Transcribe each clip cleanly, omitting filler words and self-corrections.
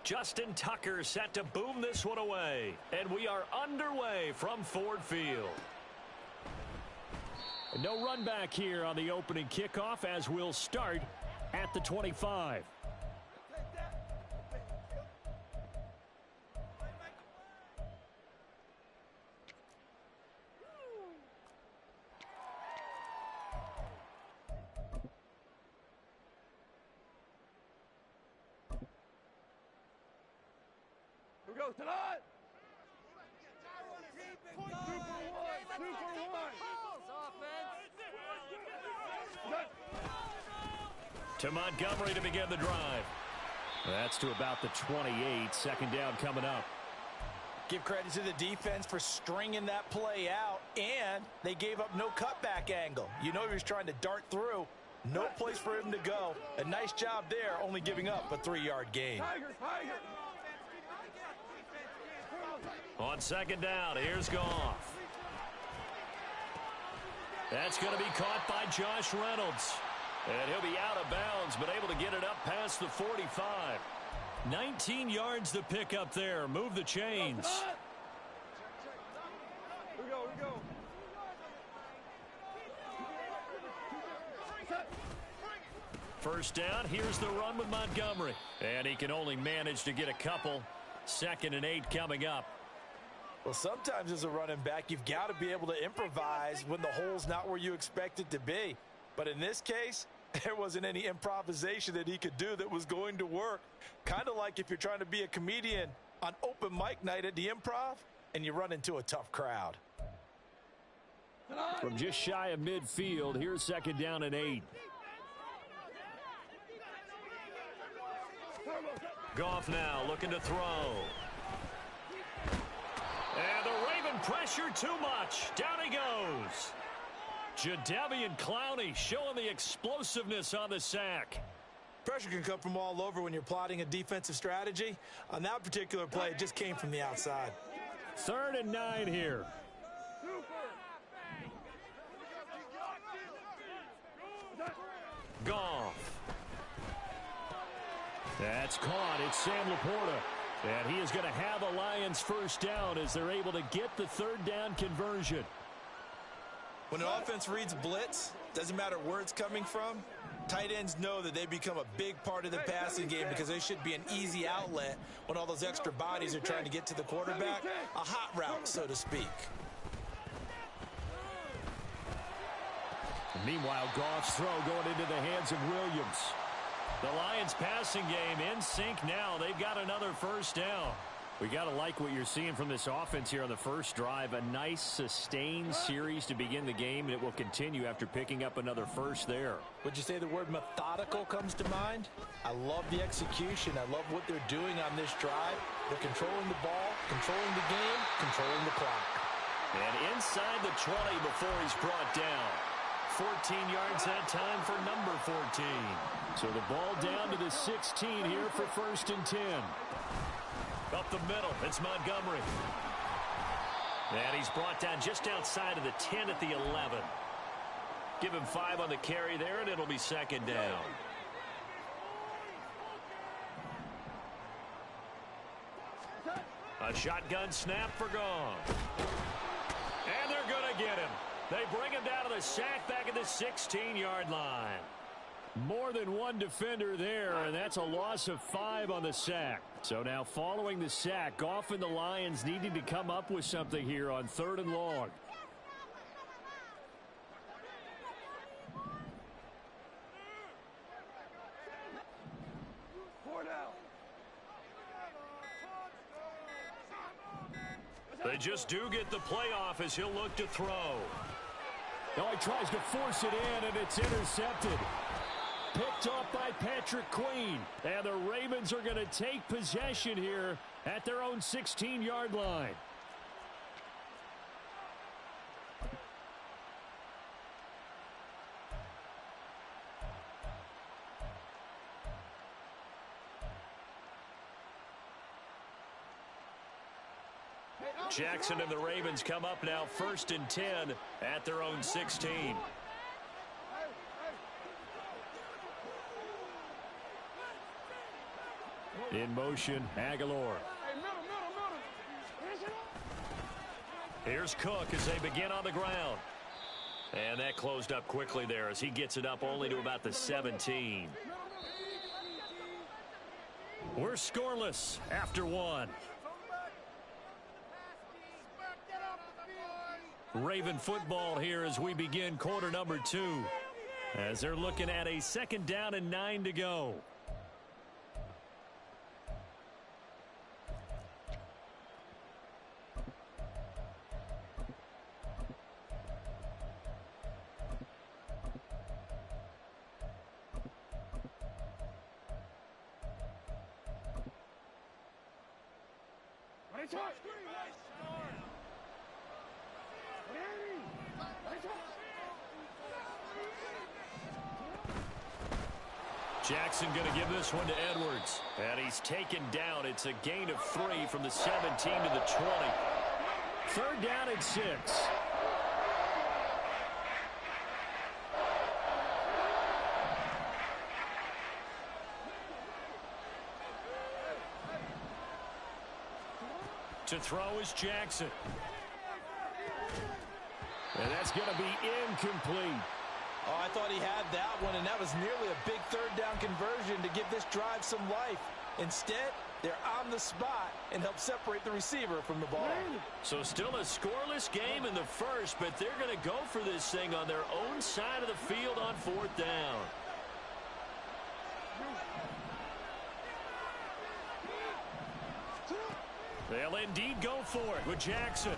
Justin Tucker set to boom this one away. And we are underway from Ford Field. No run back here on the opening kickoff as we'll start at the 25. Here we go tonight. To Montgomery to begin the drive. That's to about the 28. Second down coming up. Give credit to the defense for stringing that play out, and they gave up no cutback angle. You know he was trying to dart through. No place for him to go. A nice job there, only giving up a 3-yard gain. On second down, here's Goff. That's going to be caught by Josh Reynolds. And he'll be out of bounds, but able to get it up past the 45. 19 yards to pick up there. Move the chains. Here we go, here we go. First down, here's the run with Montgomery. And he can only manage to get a couple. 2nd and 8 coming up. Well, sometimes as a running back, you've got to be able to improvise when the hole's not where you expect it to be. But in this case, there wasn't any improvisation that he could do that was going to work. Kind of like if you're trying to be a comedian on open mic night at the Improv and you run into a tough crowd. From just shy of midfield, here's 2nd down and 8. Goff now looking to throw. And the Raven pressure too much. Down he goes. Jadeveon Clowney showing the explosiveness on the sack. Pressure can come from all over when you're plotting a defensive strategy. On that particular play, it just came from the outside. 3rd and 9 here. Goff. That's caught. It's Sam Laporta. And he is going to have a Lions first down as they're able to get the 3rd down conversion. When an offense reads blitz, doesn't matter where it's coming from, tight ends know that they become a big part of the passing game because they should be an easy outlet when all those extra bodies are trying to get to the quarterback. A hot route, so to speak. And meanwhile, Goff's throw going into the hands of Williams. The Lions passing game in sync now. They've got another first down. We got to like what you're seeing from this offense here on the first drive. A nice, sustained series to begin the game, and it will continue after picking up another first there. Would you say the word methodical comes to mind? I love the execution. I love what they're doing on this drive. They're controlling the ball, controlling the game, controlling the clock. And inside the 20 before he's brought down. 14 yards that time for number 14. So the ball down to the 16 here for 1st and 10. Up the middle, it's Montgomery. And he's brought down just outside of the 10 at the 11. Give him 5 on the carry there, and it'll be 2nd down. A shotgun snap for Goff. And they're going to get him. They bring him down to the sack back at the 16-yard line. More than one defender there, and that's a loss of 5 on the sack. So now following the sack, Goff and the Lions needing to come up with something here on 3rd and long. They just do get the playoff as he'll look to throw. Now he tries to force it in, and it's intercepted. Picked off by Patrick Queen. And the Ravens are going to take possession here at their own 16-yard line. Jackson and the Ravens come up now 1st and 10 at their own 16. In motion, Aguilar. Here's Cook as they begin on the ground. And that closed up quickly there as he gets it up only to about the 17. We're scoreless after one. Raven football here as we begin quarter number 2. As they're looking at a 2nd down and 9 to go. Jackson going to give this one to Edwards. And he's taken down. It's a gain of 3 from the 17 to the 20. 3rd down and 6. To throw is Jackson. And that's going to be incomplete. Oh, I thought he had that one, and that was nearly a big 3rd down conversion to give this drive some life. Instead, they're on the spot and help separate the receiver from the ball. So still a scoreless game in the first, but they're going to go for this thing on their own side of the field on 4th down. They'll indeed go for it with Jackson.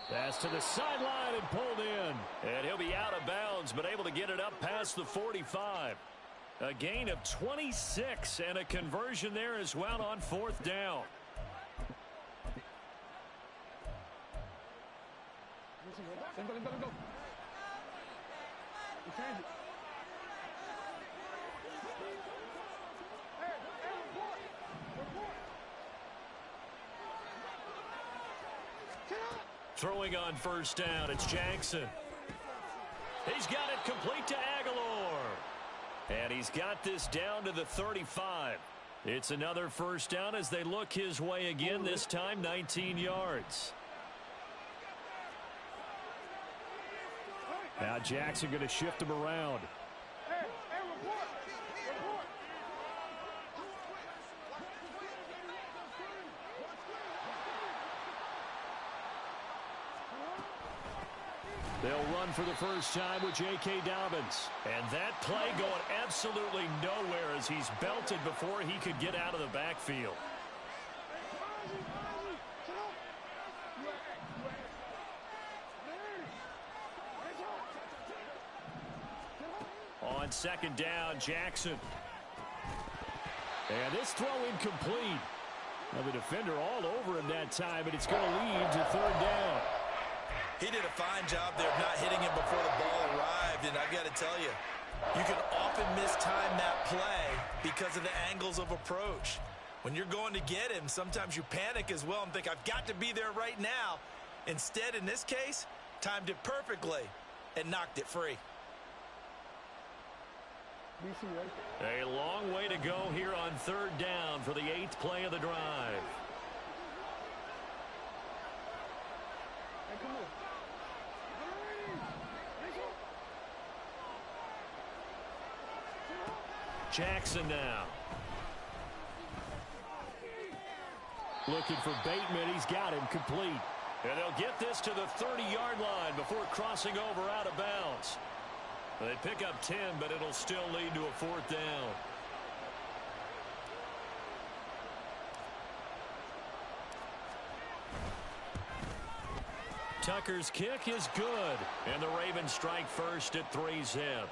Pass to the sideline and pulled in. And he'll be out of bounds, but able to get it up past the 45. A gain of 26 and a conversion there as well on 4th down. Throwing on 1st down, it's Jackson. He's got it complete to Aguilar. And he's got this down to the 35. It's another 1st down as they look his way again, this time 19 yards. Now Jackson going to shift him around. They'll run for the first time with J.K. Dobbins. And that play going absolutely nowhere as he's belted before he could get out of the backfield. On 2nd down, Jackson. And this throw incomplete. Now the defender all over him that time, but it's going to lead to 3rd down. He did a fine job there of not hitting him before the ball arrived, and I've got to tell you, you can often mistime that play because of the angles of approach. When you're going to get him, sometimes you panic as well and think, I've got to be there right now. Instead, in this case, timed it perfectly and knocked it free. A long way to go here on 3rd down for the 8th play of the drive. Jackson now. Looking for Bateman. He's got him complete. And they'll get this to the 30-yard line before crossing over out of bounds. They pick up 10, but it'll still lead to a 4th down. Tucker's kick is good. And the Ravens strike first at 3-zip.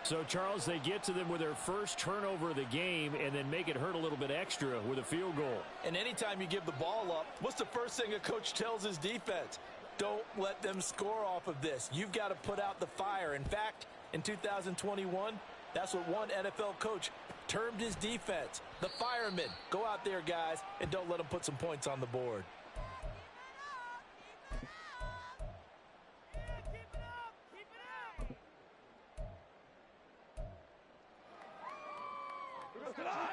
So, Charles, they get to them with their first turnover of the game and then make it hurt a little bit extra with a field goal. And anytime you give the ball up, what's the first thing a coach tells his defense? Don't let them score off of this. You've got to put out the fire. In fact, in 2021, that's what one NFL coach termed his defense. The firemen. Go out there, guys, and don't let them put some points on the board.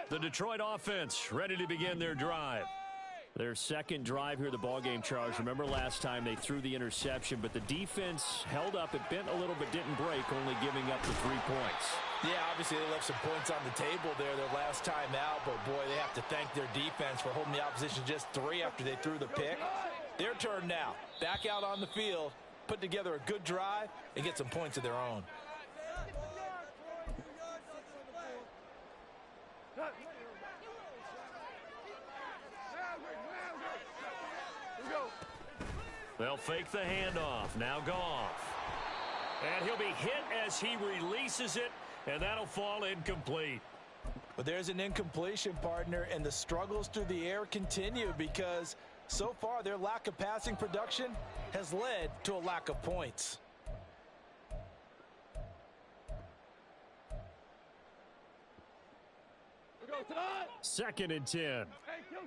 The Detroit offense ready to begin their drive. Their second drive here of the ballgame, Charles. Remember last time they threw the interception, but the defense held up. It bent a little but didn't break, only giving up the 3 points. Yeah, obviously they left some points on the table there their last time out, but boy, they have to thank their defense for holding the opposition just 3 after they threw the pick. Their turn now. Back out on the field, put together a good drive, and get some points of their own. They'll fake the handoff. Now Goff. And he'll be hit as he releases it, and that'll fall incomplete. But there's an incompletion, partner, and the struggles through the air continue because so far their lack of passing production has led to a lack of points. Second and 10. Hey, kill.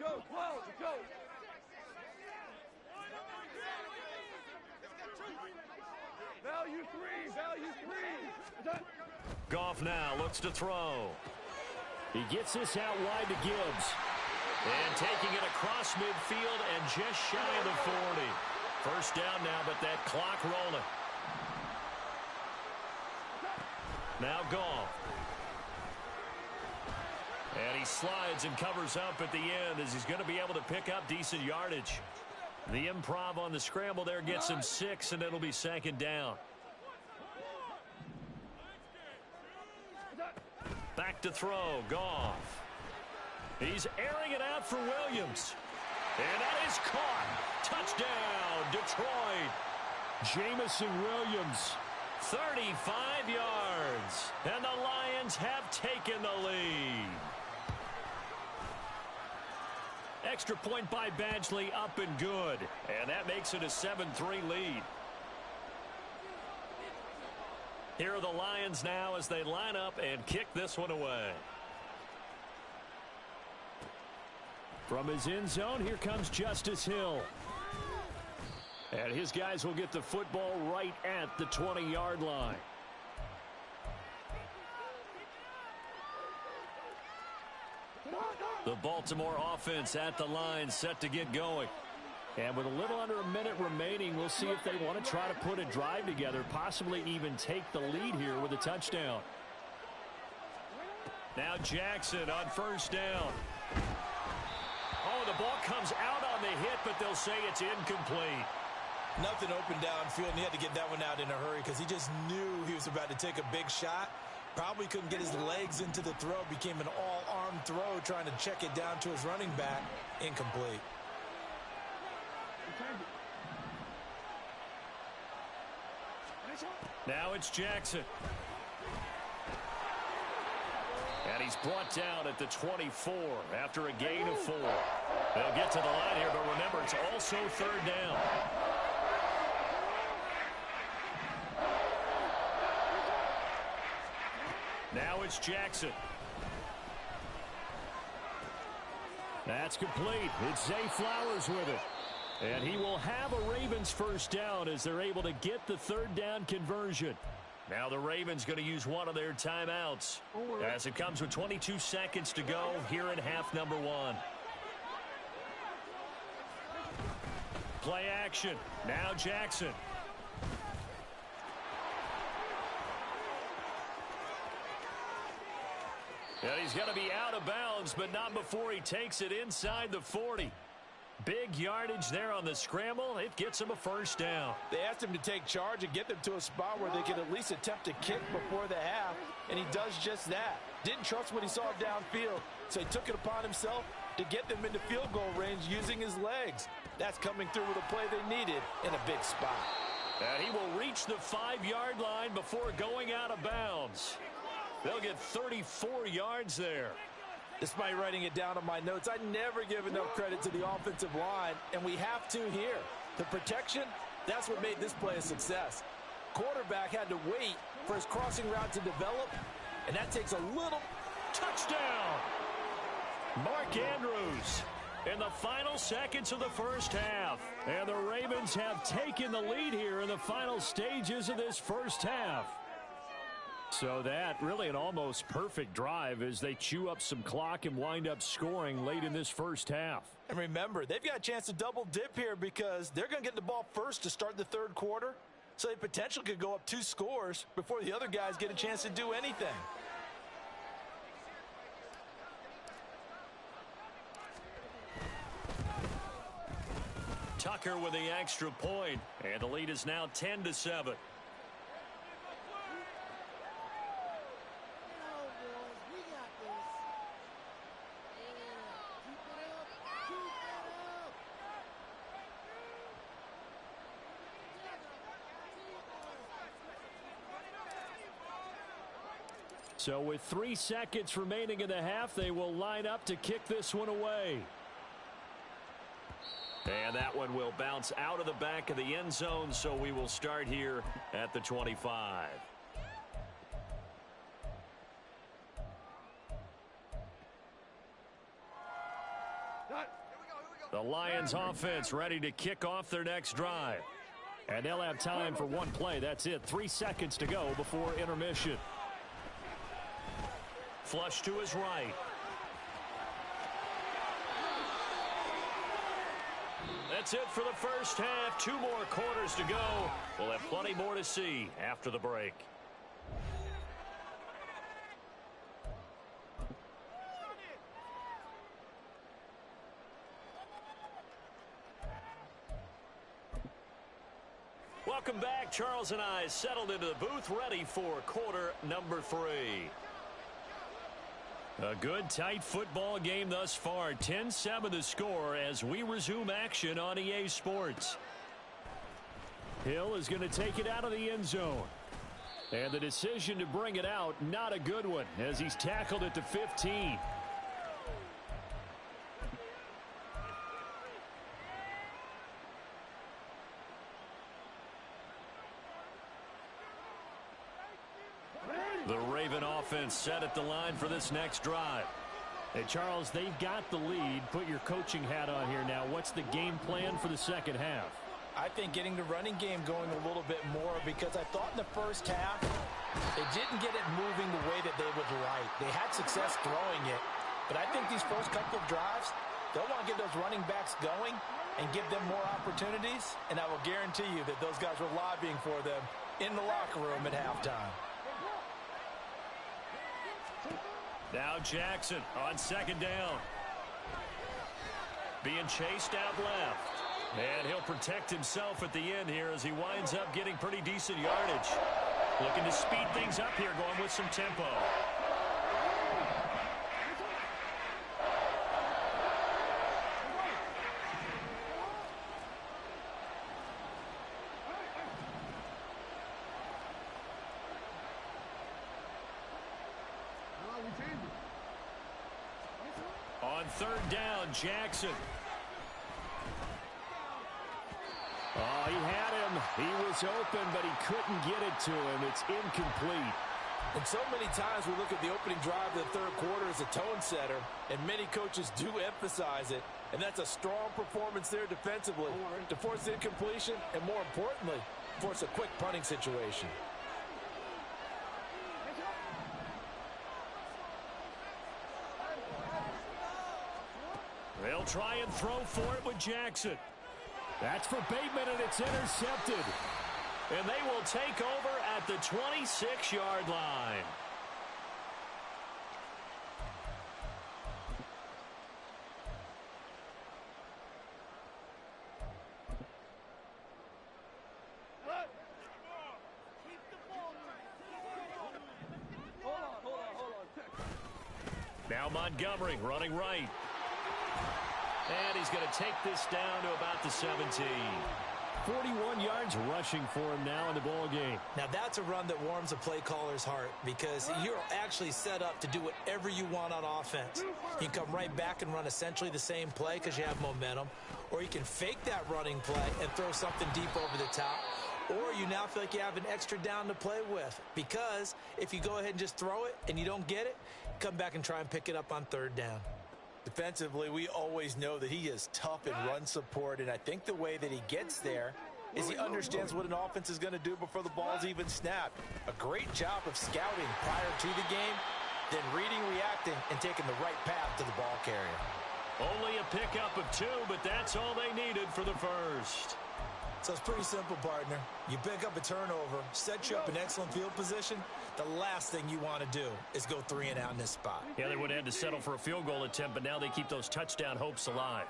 Go, go. Value three. Goff now looks to throw. He gets this out wide to Gibbs. And taking it across midfield and just shy of the 40. First down now, but that clock rolling. Now Goff. And he slides and covers up at the end as he's going to be able to pick up decent yardage. The improv on the scramble there gets him 6, and it'll be second down. Back to throw, Goff. He's airing it out for Williams. And that is caught. Touchdown, Detroit. Jamison Williams, 35 yards. And the Lions have taken the lead. Extra point by Badgley, up and good. And that makes it a 7-3 lead. Here are the Lions now as they line up and kick this one away. From his end zone, here comes Justice Hill. And his guys will get the football right at the 20-yard line. The Baltimore offense at the line, set to get going. And with a little under a minute remaining, we'll see if they want to try to put a drive together, possibly even take the lead here with a touchdown. Now Jackson on first down. Oh, the ball comes out on the hit, but they'll say it's incomplete. Nothing open downfield, and he had to get that one out in a hurry because he just knew he was about to take a big shot. Probably couldn't get his legs into the throw. Became an all-arm throw, trying to check it down to his running back. Incomplete. Now it's Jackson. And he's brought down at the 24 after a gain of 4. They'll get to the line here, but remember, it's also third down. Now it's Jackson. That's complete. It's Zay Flowers with it. And he will have a Ravens first down as they're able to get the third down conversion. Now the Ravens going to use one of their timeouts as it comes with 22 seconds to go here in half number 1. Play action. Now Jackson. And he's going to be out of bounds, but not before he takes it inside the 40. Big yardage there on the scramble. It gets him a first down. They asked him to take charge and get them to a spot where they could at least attempt to kick before the half, and he does just that. Didn't trust what he saw downfield, so he took it upon himself to get them into field goal range using his legs. That's coming through with a play they needed in a big spot. And he will reach the 5-yard line before going out of bounds. They'll get 34 yards there. Despite writing it down on my notes, I never give enough credit to the offensive line, and we have to here. The protection, that's what made this play a success. Quarterback had to wait for his crossing route to develop, and that takes a little touchdown. Mark Andrews. In the final seconds of the first half. And the Ravens have taken the lead here in the final stages of this first half. So that really an almost perfect drive as they chew up some clock and wind up scoring late in this first half. And remember, they've got a chance to double dip here because they're going to get the ball first to start the third quarter. So they potentially could go up 2 scores before the other guys get a chance to do anything. Tucker with the extra point, and the lead is now 10-7. So with 3 seconds remaining in the half, they will line up to kick this one away. And that one will bounce out of the back of the end zone, so we will start here at the 25. The Lions offense ready to kick off their next drive. And they'll have time for one play. That's it. 3 seconds to go before intermission. Flush to his right. That's it for the first half. 2 more quarters to go. We'll have plenty more to see after the break. Welcome back. Charles and I settled into the booth ready for quarter number 3. A good, tight football game thus far. 10-7 the score as we resume action on EA Sports. Hill is going to take it out of the end zone. And the decision to bring it out, not a good one, as he's tackled it to 15. The Raven offense set at the line for this next drive. Hey, Charles, they've got the lead. Put your coaching hat on here now. What's the game plan for the second half? I think getting the running game going a little bit more because I thought in the first half they didn't get it moving the way that they would like. They had success throwing it, but I think these first couple of drives, they'll want to get those running backs going and give them more opportunities, and I will guarantee you that those guys were lobbying for them in the locker room at halftime. Now Jackson on second down. Being chased out left. And he'll protect himself at the end here as he winds up getting pretty decent yardage. Looking to speed things up here, going with some tempo. On third down, Jackson. Oh, he had him. He was open, but he couldn't get it to him. It's incomplete. And so many times we look at the opening drive of the third quarter as a tone setter, and many coaches do emphasize it. And that's a strong performance there defensively to force incompletion and, more importantly, force a quick punting situation. They'll try and throw for it with Jackson. That's for Bateman, and it's intercepted. And they will take over at the 26-yard line. Now Montgomery running right. And he's going to take this down to about the 17. 41 yards rushing for him now in the ball game. Now that's a run that warms a play caller's heart because you're actually set up to do whatever you want on offense. You can come right back and run essentially the same play because you have momentum, or you can fake that running play and throw something deep over the top, or you now feel like you have an extra down to play with because if you go ahead and just throw it and you don't get it, come back and try and pick it up on third down. Defensively, we always know that he is tough in run support, and I think the way that he gets there is he understands what an offense is going to do before the ball's even snapped. A great job of scouting prior to the game, then reading, reacting, and taking the right path to the ball carrier. Only a pickup of 2, but that's all they needed for the first. So it's pretty simple, partner. You pick up a turnover, set you up in excellent field position. The last thing you want to do is go 3 and out in this spot. Yeah, they would have had to settle for a field goal attempt, but now they keep those touchdown hopes alive.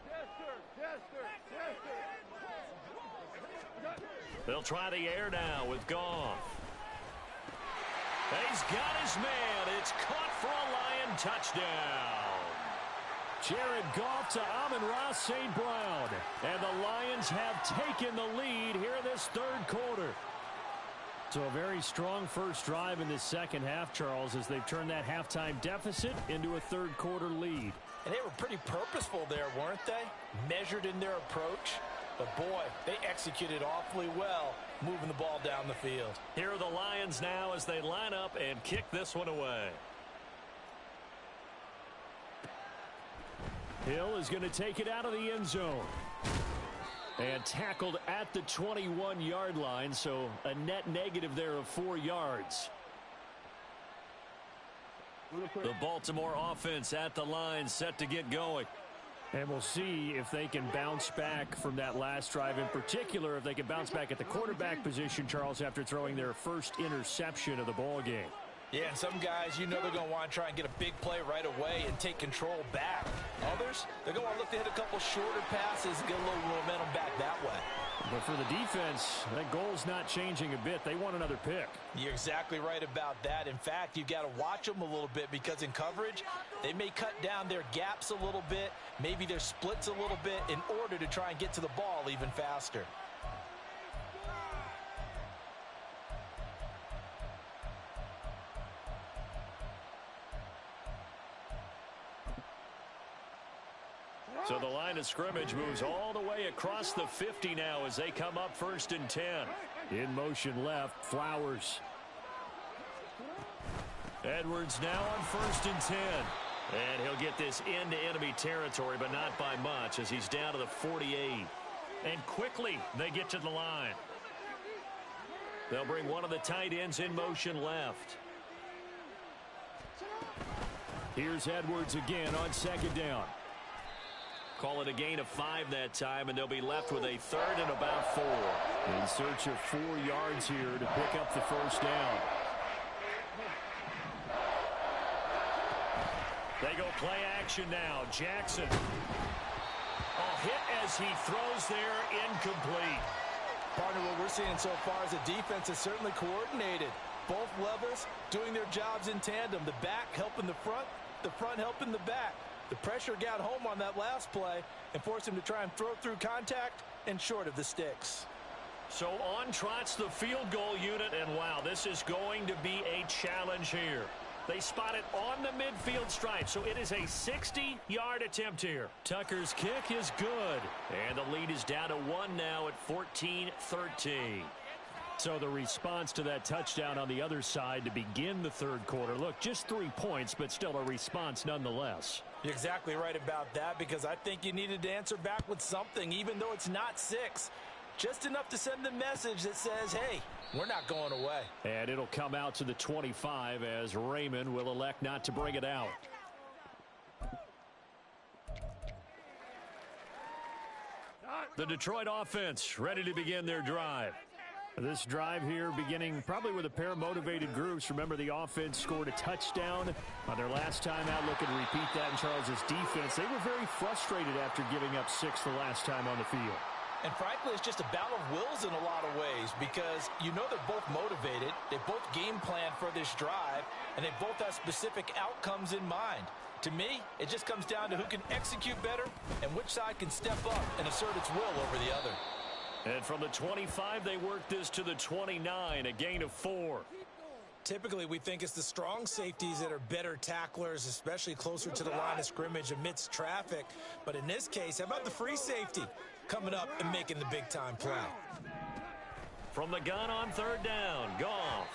Yes, sir. Yes, sir. Yes, sir. They'll try the air now with Goff. He's got his man. It's caught for a Lion touchdown. Jared Goff to Amon-Ra St. Brown. And the Lions have taken the lead here in this third quarter. So a very strong first drive in this second half, Charles, as they've turned that halftime deficit into a third quarter lead. And they were pretty purposeful there, weren't they? Measured in their approach. But boy, they executed awfully well, moving the ball down the field. Here are the Lions now as they line up and kick this one away. Hill is going to take it out of the end zone. And tackled at the 21-yard line, so a net negative there of 4 yards. The Baltimore offense at the line, set to get going. And we'll see if they can bounce back from that last drive. In particular, if they can bounce back at the quarterback position, Charles, after throwing their first interception of the ball game. Yeah, and some guys, you know they're going to want to try and get a big play right away and take control back. Others, they're going to look to hit a couple shorter passes and get a little momentum back that way. But for the defense, that goal's not changing a bit. They want another pick. You're exactly right about that. In fact, you've got to watch them a little bit because in coverage, they may cut down their gaps a little bit, maybe their splits a little bit in order to try and get to the ball even faster. So the line of scrimmage moves all the way across the 50 now as they come up 1st and 10. In motion left, Flowers. Edwards now on 1st and 10. And he'll get this into enemy territory, but not by much as he's down to the 48. And quickly they get to the line. They'll bring one of the tight ends in motion left. Here's Edwards again on 2nd down. Call it a gain of 5 that time, and they'll be left with a 3rd and about 4. In search of 4 yards here to pick up the first down. They go play action now. Jackson. A hit as he throws there, incomplete. Partner, what we're seeing so far is the defense is certainly coordinated. Both levels doing their jobs in tandem. The back helping the front helping the back. The pressure got home on that last play and forced him to try and throw through contact and short of the sticks. So on trots the field goal unit, and wow, this is going to be a challenge here. They spot it on the midfield stripe, so it is a 60-yard attempt here. Tucker's kick is good, and the lead is down to 1 now at 14-13. So the response to that touchdown on the other side to begin the third quarter. Look, just 3 points, but still a response nonetheless. You're exactly right about that because I think you needed to answer back with something, even though it's not 6. Just enough to send the message that says, hey, we're not going away. And it'll come out to the 25 as Raymond will elect not to bring it out. The Detroit offense ready to begin their drive. This drive here beginning probably with a pair of motivated groups. Remember, the offense scored a touchdown on their last time out. Looking to repeat that in Charles's defense. They were very frustrated after giving up 6 the last time on the field. And frankly, it's just a battle of wills in a lot of ways because you know they're both motivated. They both game plan for this drive, and they both have specific outcomes in mind. To me, it just comes down to who can execute better and which side can step up and assert its will over the other. And from the 25, they work this to the 29, a gain of 4. Typically, we think it's the strong safeties that are better tacklers, especially closer to the line of scrimmage amidst traffic. But in this case, how about the free safety coming up and making the big-time play? From the gun on 3rd down, Goff.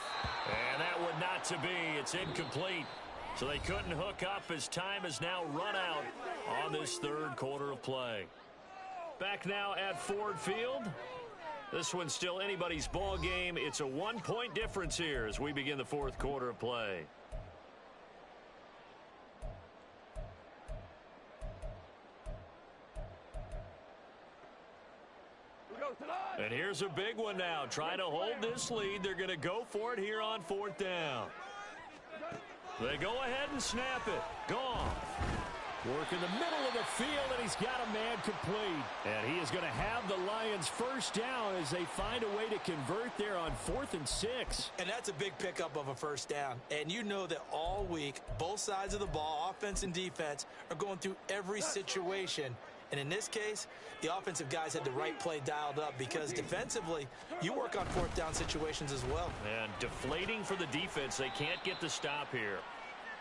And that would not to be. It's incomplete. So they couldn't hook up as time has now run out on this third quarter of play. Back now at Ford Field. This one's still anybody's ball game. It's a 1-point difference here as we begin the fourth quarter of play. And here's a big one now. Trying to hold this lead. They're going to go for it here on fourth down. They go ahead and snap it. Goff. Work in the middle of the field, and he's got a man complete. And he is going to have the Lions first down as they find a way to convert there on 4th and 6. And that's a big pickup of a first down. And you know that all week, both sides of the ball, offense and defense, are going through every situation. And in this case, the offensive guys had the right play dialed up because defensively, you work on fourth down situations as well. And deflating for the defense. They can't get the stop here.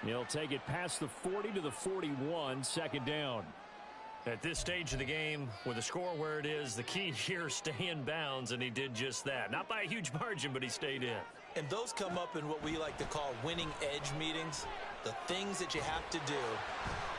He'll take it past the 40 to the 41, second down. At this stage of the game, with the score where it is, the key here, stay in bounds, and he did just that. Not by a huge margin, but he stayed in. And those come up in what we like to call winning edge meetings. The things that you have to do,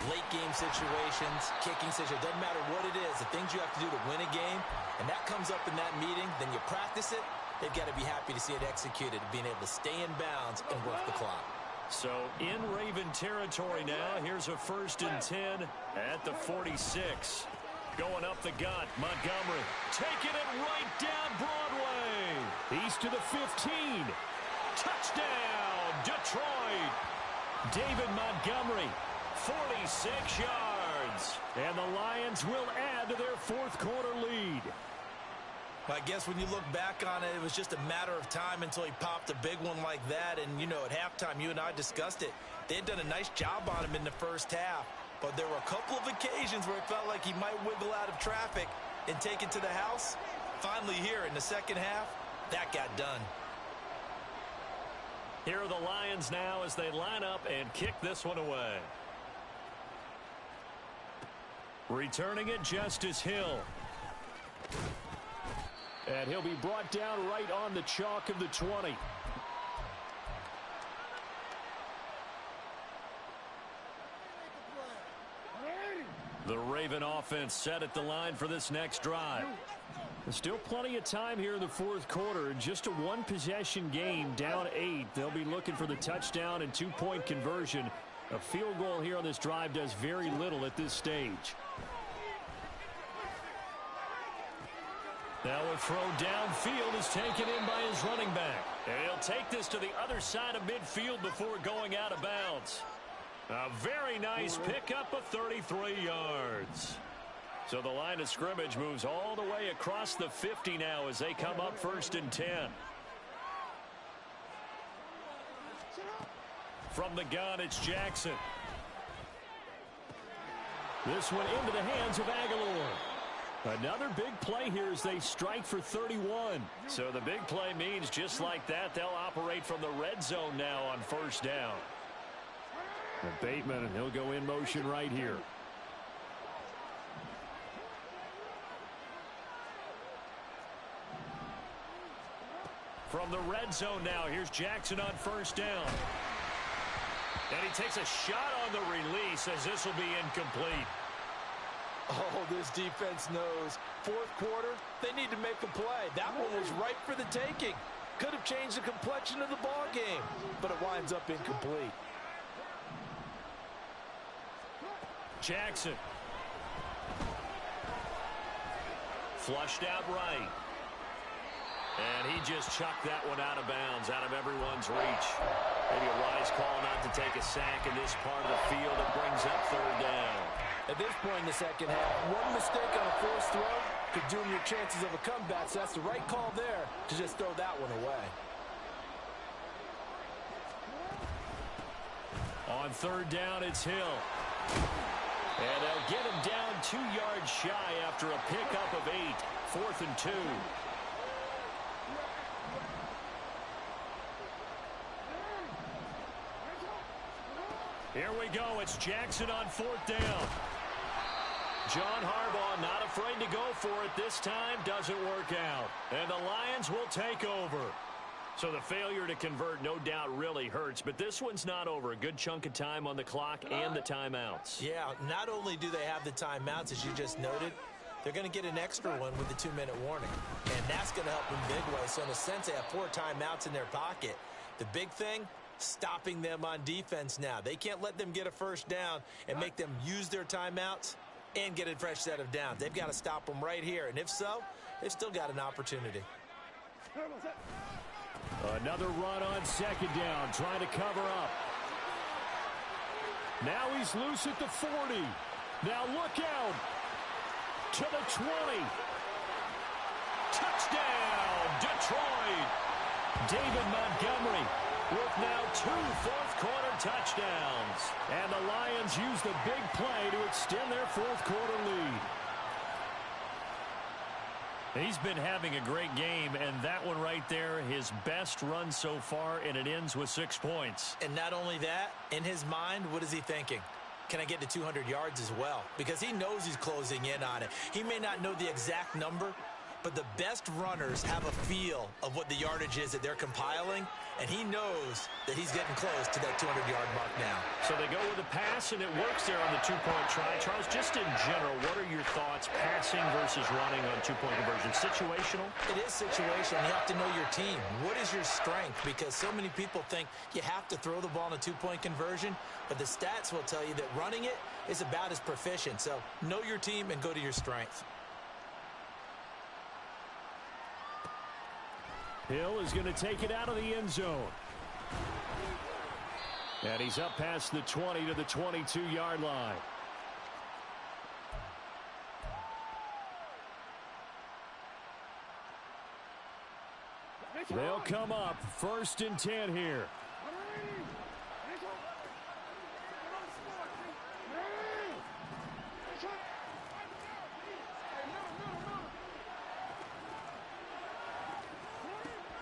late game situations, kicking situations, doesn't matter what it is, the things you have to do to win a game, and that comes up in that meeting, then you practice it, they've got to be happy to see it executed, being able to stay in bounds and work the clock. So in Raven territory now, here's a 1st and 10 at the 46. Going up the gut, Montgomery taking it right down Broadway. He's to the 15. Touchdown, Detroit. David Montgomery, 46 yards. And the Lions will add to their fourth quarter lead. I guess when you look back on it, it was just a matter of time until he popped a big one like that. And, you know, at halftime, you and I discussed it. They had done a nice job on him in the first half. But there were a couple of occasions where it felt like he might wiggle out of traffic and take it to the house. Finally here in the second half, that got done. Here are the Lions now as they line up and kick this one away. Returning it, Justice Hill. And he'll be brought down right on the chalk of the 20. The Raven offense set at the line for this next drive. There's still plenty of time here in the fourth quarter. Just a one-possession game, down 8. They'll be looking for the touchdown and 2-point conversion. A field goal here on this drive does very little at this stage. Now a throw downfield is taken in by his running back. And he'll take this to the other side of midfield before going out of bounds. A very nice pickup of 33 yards. So the line of scrimmage moves all the way across the 50 now as they come up 1st and 10. From the gun, it's Jackson. This one into the hands of Aguilar. Another big play here as they strike for 31. So the big play means just like that, they'll operate from the red zone now on 1st down. And Bateman, and he'll go in motion right here. From the red zone now, here's Jackson on 1st down. And he takes a shot on the release as this will be incomplete. Oh, this defense knows. Fourth quarter, they need to make a play. That one was ripe for the taking. Could have changed the complexion of the ball game, but it winds up incomplete. Jackson. Flushed out right. And he just chucked that one out of bounds, out of everyone's reach. Maybe a wise call not to take a sack in this part of the field. It brings up 3rd down. At this point in the second half, one mistake on a forced throw could doom your chances of a comeback, so that's the right call there to just throw that one away. On 3rd down, it's Hill. And they'll get him down 2 yards shy after a pickup of 8. 4th and 2. Here we go. It's Jackson on 4th down. John Harbaugh not afraid to go for it this time. Doesn't work out. And the Lions will take over. So the failure to convert no doubt really hurts, but this one's not over. A good chunk of time on the clock and the timeouts. Yeah, not only do they have the timeouts, as you just noted, they're going to get an extra one with the 2-minute warning. And that's going to help them big way. So in a sense, they have 4 timeouts in their pocket. The big thing, stopping them on defense now. They can't let them get a first down and make them use their timeouts and get a fresh set of downs. They've got to stop them right here. And if so, they've still got an opportunity. Another run on second down, trying to cover up. Now he's loose at the 40. Now look out. To the 20. Touchdown, Detroit. David Montgomery with now 2 fourth-quarter touchdowns. And the Lions use the big play to extend their fourth-quarter lead. He's been having a great game, and that one right there, his best run so far, and it ends with 6 points. And not only that, in his mind, what is he thinking? Can I get to 200 yards as well? Because he knows he's closing in on it. He may not know the exact number, but the best runners have a feel of what the yardage is that they're compiling, and he knows that he's getting close to that 200-yard mark now. So they go with a pass, and it works there on the 2-point try. Charles, just in general, what are your thoughts passing versus running on 2-point conversion? Situational? It is situational. You have to know your team. What is your strength? Because so many people think you have to throw the ball in a 2-point conversion, but the stats will tell you that running it is about as proficient. So know your team and go to your strength. Hill is going to take it out of the end zone. And he's up past the 20 to the 22-yard line. They'll come up 1st and 10 here.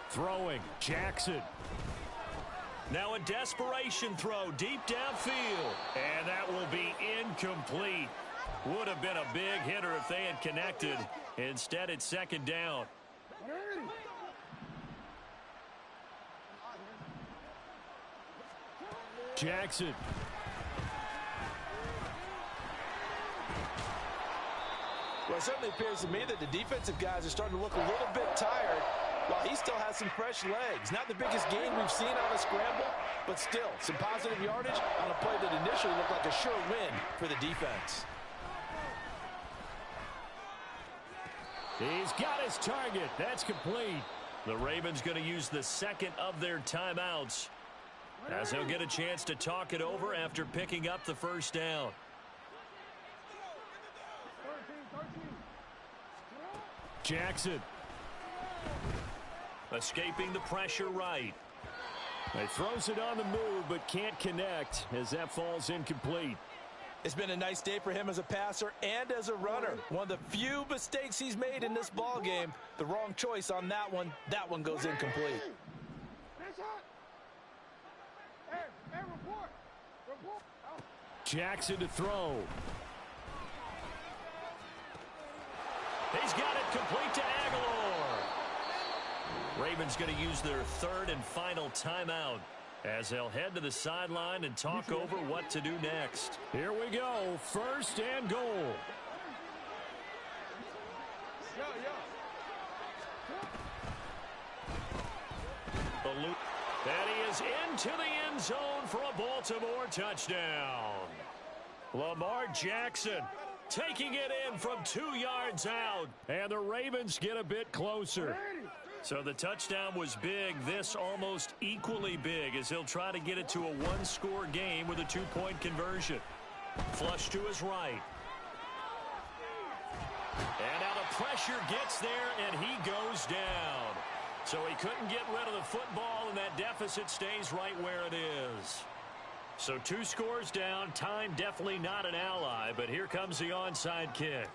Throwing, Jackson. Now a desperation throw deep downfield. And that will be incomplete. Would have been a big hitter if they had connected. Instead, it's 2nd down. Jackson. Well, it certainly appears to me that the defensive guys are starting to look a little bit tired, while he still has some fresh legs. Not the biggest gain we've seen on a scramble, but still some positive yardage on a play that initially looked like a sure win for the defense. He's got his target. That's complete. The Ravens going to use the 2nd of their timeouts, as he'll get a chance to talk it over after picking up the 1st down. Jackson. Escaping the pressure right. He throws it on the move, but can't connect as that falls incomplete. It's been a nice day for him as a passer and as a runner. One of the few mistakes he's made in this ball game. The wrong choice on that one. That one goes incomplete. Jackson to throw. He's got it complete to Aguilar. Ravens going to use their 3rd and final timeout as they'll head to the sideline and talk over what to do next. Here we go, 1st and goal. And he is into the end zone for a Baltimore touchdown. Lamar Jackson taking it in from 2 yards out, and the Ravens get a bit closer. So the touchdown was big. This almost equally big as he'll try to get it to a 1-score game with a 2-point conversion. Flush to his right. And now the pressure gets there, and he goes down. So he couldn't get rid of the football, and that deficit stays right where it is. So 2 scores down. Time definitely not an ally, but here comes the onside kick.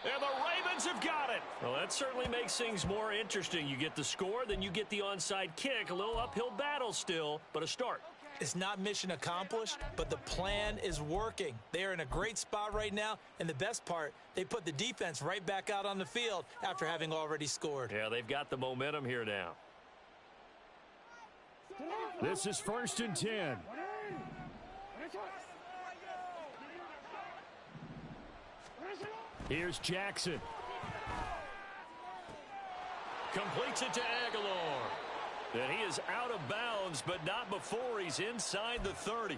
And the Ravens have got it. Well, that certainly makes things more interesting. You get the score, then you get the onside kick. A little uphill battle still, but a start. It's not mission accomplished, but the plan is working. They're in a great spot right now, and the best part, they put the defense right back out on the field after having already scored. Yeah, they've got the momentum here now. This is 1st and 10. Here's Jackson. Completes it to Aguilar. And he is out of bounds, but not before he's inside the 30.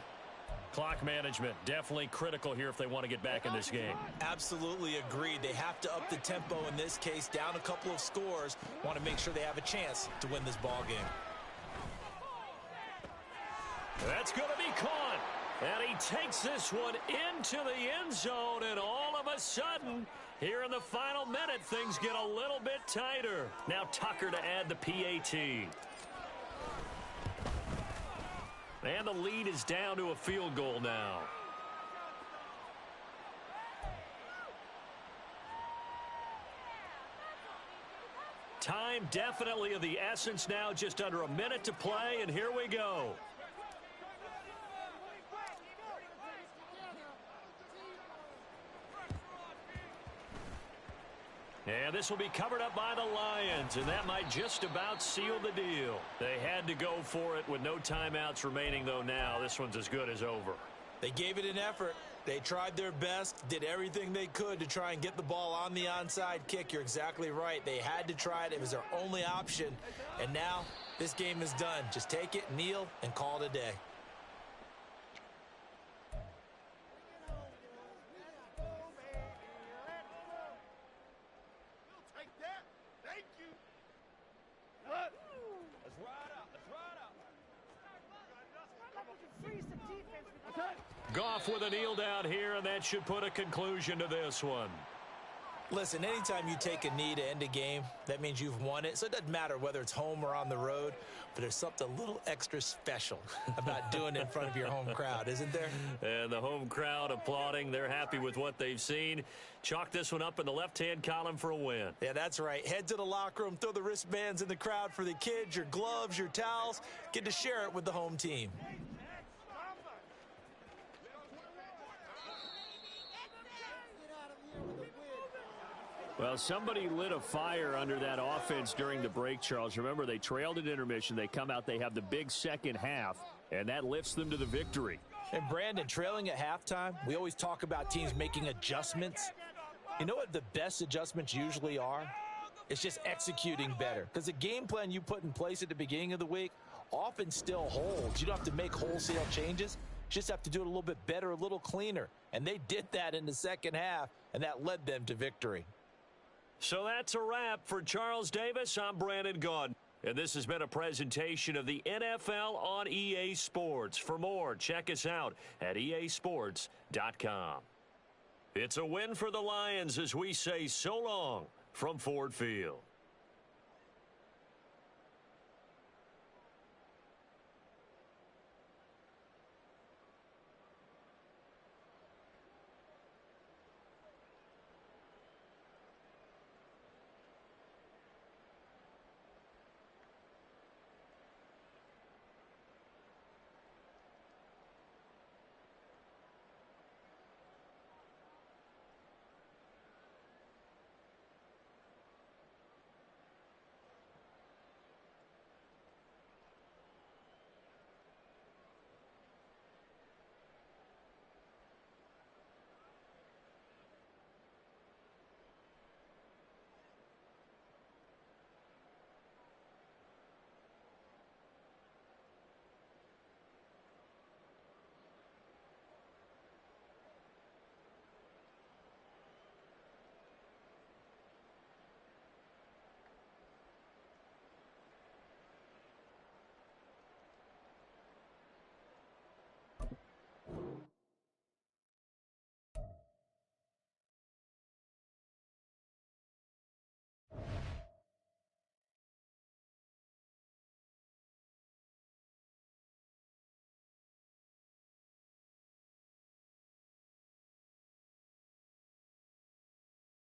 Clock management, definitely critical here if they want to get back in this game. Absolutely agreed. They have to up the tempo in this case, down a couple of scores. Want to make sure they have a chance to win this ball game. That's going to be caught. And he takes this one into the end zone, and all of a sudden, here in the final minute, things get a little bit tighter. Now Tucker to add the PAT. And the lead is down to a field goal now. Time definitely of the essence now, just under a minute to play, and here we go. And this will be covered up by the Lions, and that might just about seal the deal. They had to go for it with no timeouts remaining, though now this one's as good as over. They gave it an effort. They tried their best, did everything they could to try and get the ball on the onside kick. You're exactly right. They had to try it. It was their only option. And now this game is done. Just take it, kneel, and call it a day. Goff with a kneel down here, and that should put a conclusion to this one. Listen, anytime you take a knee to end a game, that means you've won it. So it doesn't matter whether it's home or on the road, but there's something a little extra special about doing it in front of your home crowd, isn't there? And the home crowd applauding. They're happy with what they've seen. Chalk this one up in the left-hand column for a win. Yeah, that's right. Head to the locker room, throw the wristbands in the crowd for the kids, your gloves, your towels. Get to share it with the home team. Well, somebody lit a fire under that offense during the break, Charles. Remember, they trailed at intermission. They come out, they have the big second half, and that lifts them to the victory. And Brandon, trailing at halftime, we always talk about teams making adjustments. You know what the best adjustments usually are? It's just executing better. Because the game plan you put in place at the beginning of the week often still holds. You don't have to make wholesale changes. You just have to do it a little bit better, a little cleaner. And they did that in the second half, and that led them to victory. So that's a wrap for Charles Davis. I'm Brandon Gaudin. And this has been a presentation of the NFL on EA Sports. For more, check us out at easports.com. It's a win for the Lions as we say so long from Ford Field.